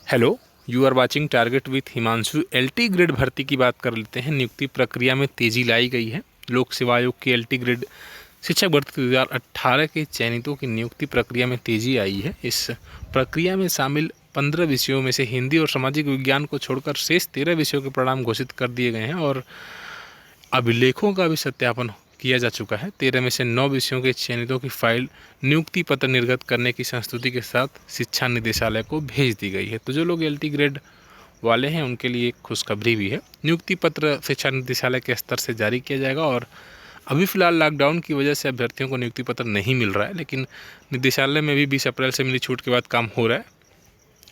Hello, you are watching Target with Himanshu. LT grade भर्ती की बात कर लेते हैं। नियुक्ति प्रक्रिया में तेजी लाई गई है। लोक सेवा आयोग की एलटी ग्रेड शिक्षक भर्ती 2018 के चयनितों की नियुक्ति प्रक्रिया में तेजी आई है। इस प्रक्रिया में शामिल 15 विषयों में से हिंदी और सामाजिक विज्ञान को छोड़कर शेष 13 विषयों के परिणाम घोषित कर दिए गए हैं और अभिलेखों का भी सत्यापन किया जा चुका है। 13 में से 9 विषयों के चयनितों की फाइल नियुक्ति पत्र निर्गत करने की संस्तुति के साथ शिक्षा निदेशालय को भेज दी गई है। तो जो लोग एलटी ग्रेड वाले हैं उनके लिए एक खुशखबरी भी है। नियुक्ति पत्र शिक्षा निदेशालय के स्तर से जारी किया जाएगा और अभी फ़िलहाल लॉकडाउन की वजह से अभ्यर्थियों को नियुक्ति पत्र नहीं मिल रहा है, लेकिन निदेशालय में भी 20 अप्रैल से मिली छूट के बाद काम हो रहा है।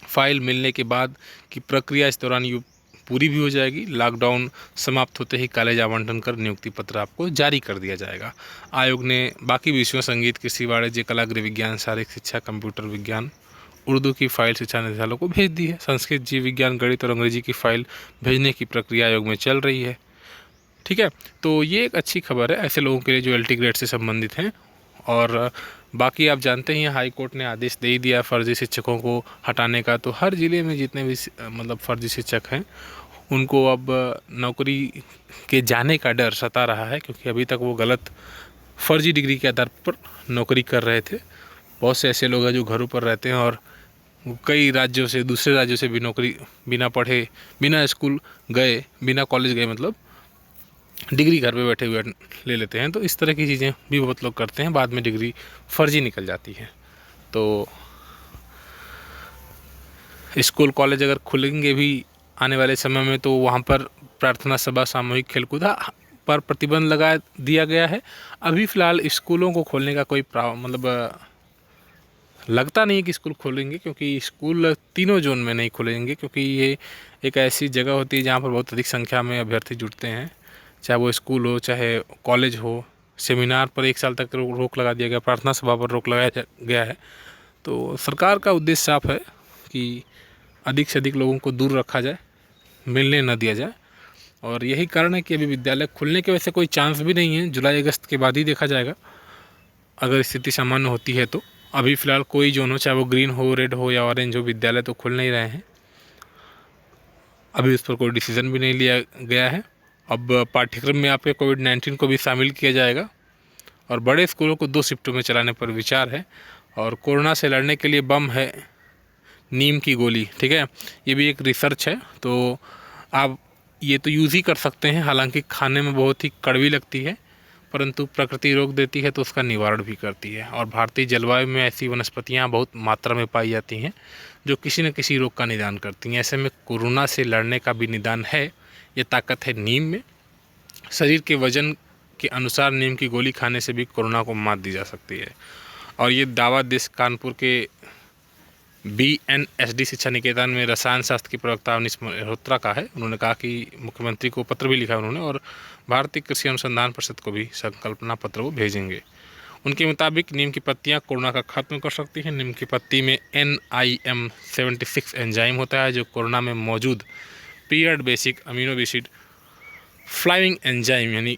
फाइल मिलने के बाद की प्रक्रिया इस दौरान पूरी भी हो जाएगी। लॉकडाउन समाप्त होते ही कॉलेज आवंटन कर नियुक्ति पत्र आपको जारी कर दिया जाएगा। आयोग ने बाकी विषयों संगीत, कृषि, वाणिज्य, कला, गृह विज्ञान, शारीरिक शिक्षा, कंप्यूटर विज्ञान, उर्दू की फ़ाइल शिक्षा निदेशालय को भेज दी है। संस्कृत, जीव विज्ञान, गणित और अंग्रेजी की फ़ाइल भेजने की प्रक्रिया आयोग में चल रही है। ठीक है, तो ये एक अच्छी खबर है ऐसे लोगों के लिए जो एलटी ग्रेड से संबंधित हैं। और बाकी आप जानते हैं हाई कोर्ट ने आदेश दे ही दिया फर्जी शिक्षकों को हटाने का। तो हर ज़िले में जितने भी मतलब फर्जी शिक्षक हैं उनको अब नौकरी के जाने का डर सता रहा है, क्योंकि अभी तक वो गलत फर्जी डिग्री के आधार पर नौकरी कर रहे थे। बहुत से ऐसे लोग हैं जो घरों पर रहते हैं और कई राज्यों से, दूसरे राज्यों से भी नौकरी बिना पढ़े, बिना स्कूल गए, बिना कॉलेज गए, मतलब डिग्री घर पे बैठे हुए ले लेते हैं। तो इस तरह की चीज़ें भी बहुत लोग करते हैं, बाद में डिग्री फर्जी निकल जाती है। तो स्कूल कॉलेज अगर खुलेंगे भी आने वाले समय में, तो वहाँ पर प्रार्थना सभा, सामूहिक खेलकूद पर प्रतिबंध लगा दिया गया है। अभी फ़िलहाल स्कूलों को खोलने का कोई मतलब लगता नहीं है कि स्कूल खोलेंगे, क्योंकि स्कूल तीनों जोन में नहीं खुलेंगे, क्योंकि ये एक ऐसी जगह होती है जहाँ पर बहुत अधिक संख्या में अभ्यर्थी जुड़ते हैं। चाहे वो स्कूल हो, चाहे कॉलेज हो। सेमिनार पर 1 साल तक रोक लगा दिया गया, प्रार्थना सभा पर रोक लगाया गया है। तो सरकार का उद्देश्य साफ है कि अधिक से अधिक लोगों को दूर रखा जाए, मिलने न दिया जाए। और यही कारण है कि अभी विद्यालय खुलने के वैसे कोई चांस भी नहीं है। जुलाई अगस्त के बाद ही देखा जाएगा, अगर स्थिति सामान्य होती है तो। अभी फ़िलहाल कोई जोन हो, चाहे वो ग्रीन हो, रेड हो या ऑरेंज हो, विद्यालय तो खुल नहीं रहे हैं। अभी उस पर कोई डिसीज़न भी नहीं लिया गया है। अब पाठ्यक्रम में आपके कोविड-19 को भी शामिल किया जाएगा और बड़े स्कूलों को 2 शिफ्टों में चलाने पर विचार है। और कोरोना से लड़ने के लिए बम है नीम की गोली। ठीक है, ये भी एक रिसर्च है। तो आप ये तो यूज़ ही कर सकते हैं। हालांकि खाने में बहुत ही कड़वी लगती है, परंतु प्रकृति रोक देती है तो उसका निवारण भी करती है। और भारतीय जलवायु में ऐसी वनस्पतियाँ बहुत मात्रा में पाई जाती हैं जो किसी न किसी रोग का निदान करती हैं। ऐसे में कोरोना से लड़ने का भी निदान है। ये ताकत है नीम में। शरीर के वजन के अनुसार नीम की गोली खाने से भी कोरोना को मात दी जा सकती है। और ये दावा देश कानपुर के BNSD शिक्षा निकेतन में रसायन शास्त्र की प्रवक्ता अवनीश मल्होत्रा का है। उन्होंने कहा कि मुख्यमंत्री को पत्र भी लिखा उन्होंने और भारतीय कृषि अनुसंधान परिषद को भी संकल्पना पत्र वो भेजेंगे। उनके मुताबिक नीम की पत्तियां कोरोना का खात्मा कर सकती हैं। नीम की पत्ती में NIM76 एंजाइम होता है जो कोरोना में मौजूद period basic amino acid flying enzyme यानी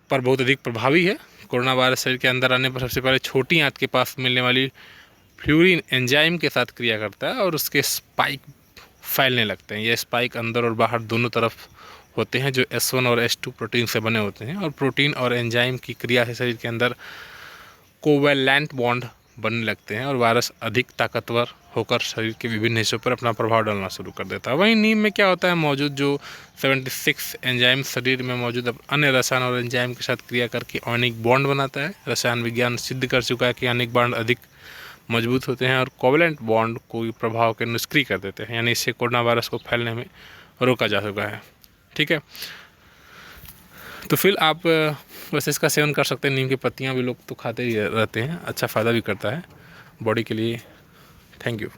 पर बहुत अधिक प्रभावी है। कोरोना वायरस शरीर के अंदर आने पर सबसे पहले छोटी आंत के पास मिलने वाली फ्यूरिन एंजाइम के साथ क्रिया करता है और उसके स्पाइक फैलने लगते हैं। ये स्पाइक अंदर और बाहर दोनों तरफ होते हैं जो S1 और S2 प्रोटीन से बने होते हैं। और प्रोटीन और एंजाइम की क्रिया से शरीर के अंदर कोवैलेंट बॉन्ड बनने लगते हैं और वायरस अधिक ताकतवर होकर शरीर के विभिन्न हिस्सों पर अपना प्रभाव डालना शुरू कर देता है। वहीं नीम में क्या होता है, मौजूद जो 76 एंजाइम शरीर में मौजूद अन्य रसायन और एंजाइम के साथ क्रिया करके आयनिक बॉन्ड बनाता है। रसायन विज्ञान सिद्ध कर चुका है कि आयनिक बॉन्ड अधिक मजबूत होते हैं और कोवैलेंट बॉन्ड को प्रभाव के निष्क्रिय कर देते हैं, यानी इससे कोरोना वायरस को फैलने में रोका जा चुका है। ठीक है, तो फिर आप वैसे इसका सेवन कर सकते हैं। नीम की पत्तियां भी लोग तो खाते ही रहते हैं, अच्छा फ़ायदा भी करता है बॉडी के लिए। Thank you.